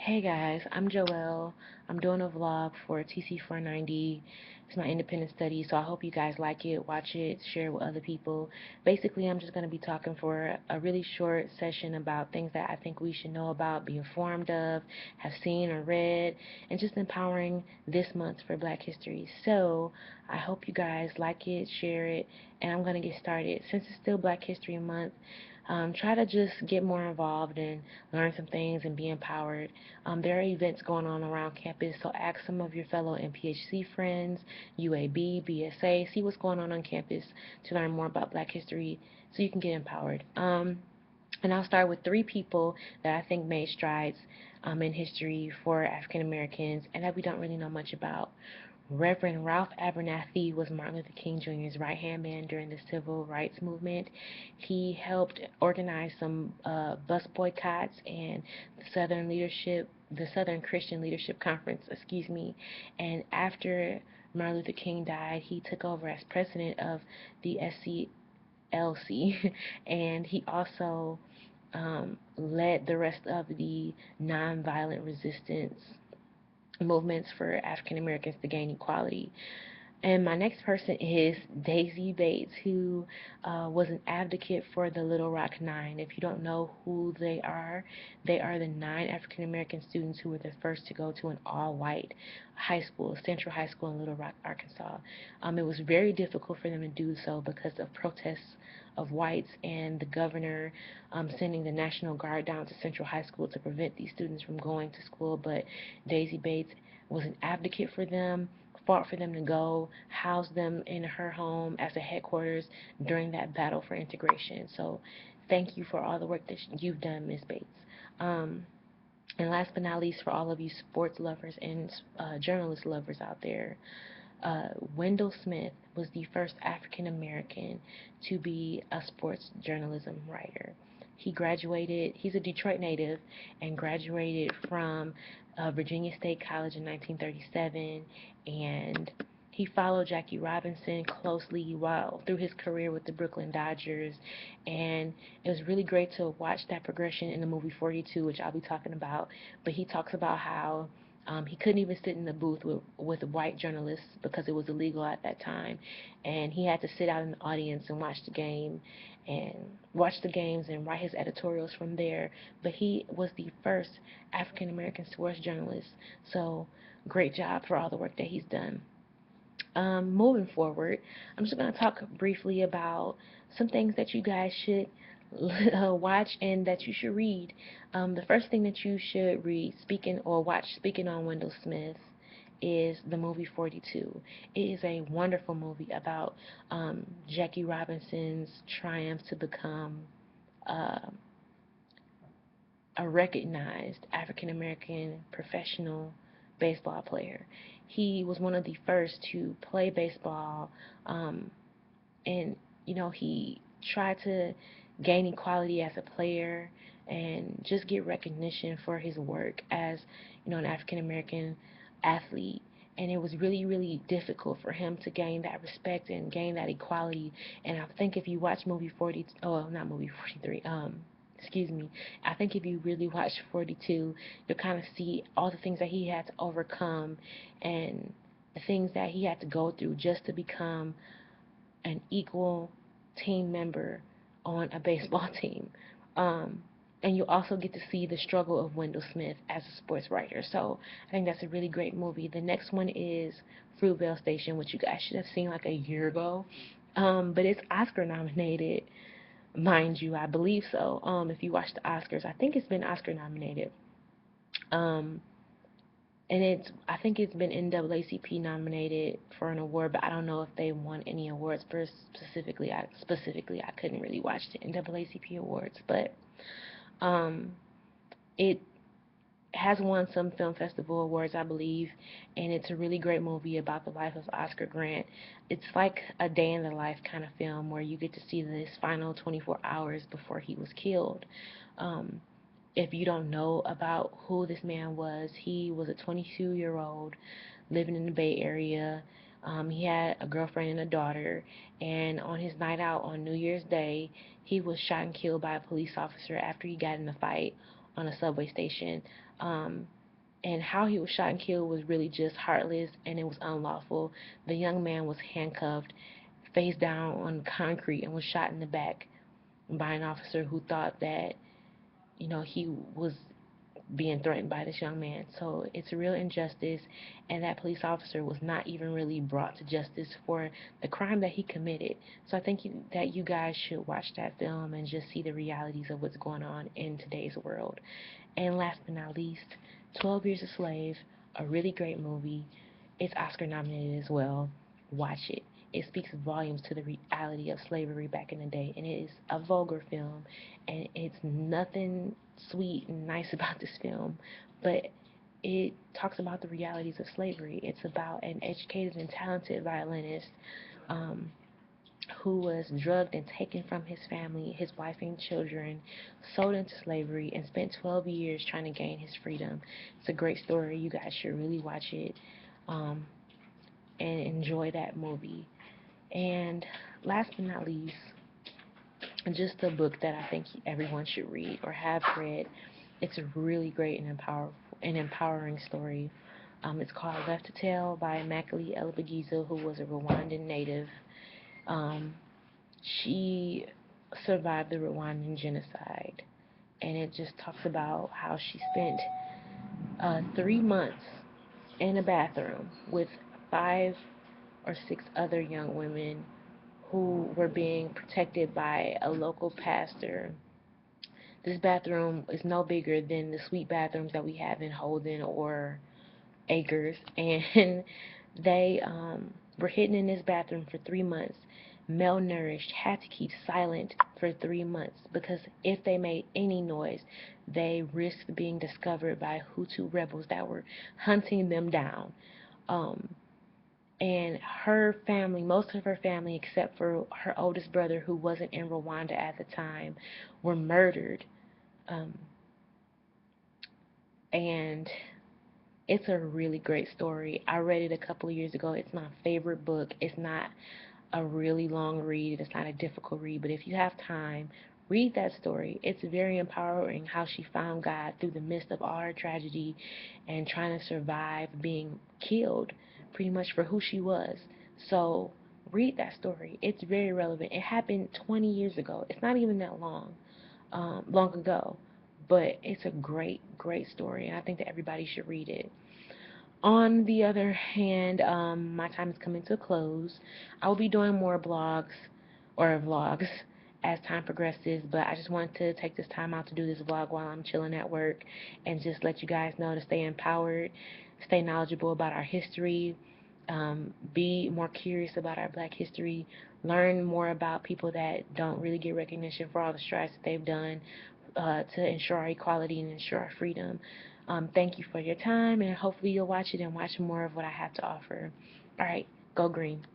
Hey guys, I'm Joelle. I'm doing a vlog for TC490. It's my independent study, so I hope you guys like it, watch it, share it with other people. Basically, I'm just going to be talking for a really short session about things that I think we should know about, be informed of, have seen or read, and just empowering this month for Black History. So, I hope you guys like it, share it, and I'm going to get started. Since it's still Black History Month, try to just get more involved and learn some things and be empowered. There are events going on around campus, so ask some of your fellow MPHC friends, UAB, BSA, see what's going on campus to learn more about Black history so you can get empowered. And I'll start with three people that I think made strides in history for African Americans and that we don't really know much about. Reverend Ralph Abernathy was Martin Luther King Jr.'s right-hand man during the civil rights movement. He helped organize some bus boycotts and the Southern Christian Leadership Conference, and after Martin Luther King died, he took over as president of the SCLC, and he also led the rest of the nonviolent resistance movements for African Americans to gain equality. And my next person is Daisy Bates, who was an advocate for the Little Rock Nine. If you don't know who they are the 9 African American students who were the first to go to an all-white high school, Central High School in Little Rock, Arkansas. It was very difficult for them to do so because of protests of whites and the governor sending the National Guard down to Central High School to prevent these students from going to school. But Daisy Bates was an advocate for them, fought for them to go, housed them in her home as a headquarters during that battle for integration. So thank you for all the work that you've done, Ms. Bates. Um, and last but not least, for all of you sports lovers and journalist lovers out there, Wendell Smith was the first African American to be a sports journalism writer. He's a Detroit native and graduated from Virginia State College in 1937, and he followed Jackie Robinson closely while through his career with the Brooklyn Dodgers, and it was really great to watch that progression in the movie 42, which I'll be talking about. But he talks about how he couldn't even sit in the booth with white journalists because it was illegal at that time, and he had to sit out in the audience and watch the games and write his editorials from there. But he was the first African American sports journalist, so great job for all the work that he's done. Moving forward, I'm just going to talk briefly about some things that you guys should watch and that you should read. The first thing that you should read, speaking on Wendell Smith, is the movie 42. It is a wonderful movie about Jackie Robinson's triumph to become uh, a recognized African American professional baseball player. He was one of the first to play baseball, and he tried to gain equality as a player and just get recognition for his work as an African American athlete. And it was really, really difficult for him to gain that respect and gain that equality. And I think if you watch movie 40, oh, not movie 43, excuse me, I think if you really watch 42, you'll kind of see all the things that he had to overcome and the things that he had to go through just to become an equal team member on a baseball team. Um, and you also get to see the struggle of Wendell Smith as a sports writer. So I think that's a really great movie. The next one is Fruitvale Station, which you guys should have seen like a year ago. But it's Oscar nominated, mind you, I believe so. If you watch the Oscars, I think it's been Oscar nominated. Um, and I think it's been NAACP nominated for an award, but I don't know if they won any awards. For specifically, I couldn't really watch the NAACP awards, but um, it has won some film festival awards, I believe, and it's a really great movie about the life of Oscar Grant. It's like a day in the life kind of film where you get to see this final 24 hours before he was killed. Um, if you don't know about who this man was, he was a 22-year-old living in the Bay Area. He had a girlfriend and a daughter, and on his night out on New Year's Day, he was shot and killed by a police officer after he got in a fight on a subway station. And how he was shot and killed was really just heartless, and it was unlawful. The young man was handcuffed, face down on concrete, and was shot in the back by an officer who thought that, he was being threatened by this young man. So it's a real injustice, and that police officer was not even really brought to justice for the crime that he committed. So I think that you guys should watch that film and just see the realities of what's going on in today's world. And last but not least, 12 Years a Slave, a really great movie. It's Oscar nominated as well. Watch it. It speaks volumes to the reality of slavery back in the day, and it is a vulgar film, and it's nothing sweet and nice about this film, but it talks about the realities of slavery. It's about an educated and talented violinist um, who was drugged and taken from his family, his wife and children, sold into slavery, and spent 12 years trying to gain his freedom. It's a great story. You guys should really watch it um, and enjoy that movie. And last but not least, just a book that I think everyone should read or have read. It's a really great and empowering story. It's called Left to Tell by Makili Elabagiza, who was a Rwandan native. Um, she survived the Rwandan genocide, and it just talks about how she spent 3 months in a bathroom with 5 or 6 other young women who were being protected by a local pastor. This bathroom is no bigger than the suite bathrooms that we have in Holden or Acres, and they were hidden in this bathroom for 3 months, malnourished, had to keep silent for 3 months because if they made any noise, they risked being discovered by Hutu rebels that were hunting them down. Um, and her family, most of her family, except for her oldest brother, who wasn't in Rwanda at the time, were murdered. Um, and it's a really great story. I read it a couple of years ago. It's my favorite book. It's not a really long read. It's not a difficult read. But if you have time, read that story. It's very empowering how she found God through the midst of all her tragedy and trying to survive being killed pretty much for who she was. So read that story. It's very relevant. It happened 20 years ago. It's not even that long ago. But it's a great, great story, and I think that everybody should read it. On the other hand, my time is coming to a close. I will be doing more blogs or vlogs as time progresses, but I just wanted to take this time out to do this vlog while I'm chilling at work and just let you guys know to stay empowered, stay knowledgeable about our history, be more curious about our black history, learn more about people that don't really get recognition for all the strides that they've done to ensure our equality and ensure our freedom. Thank you for your time, and hopefully you'll watch it and watch more of what I have to offer. All right, go green.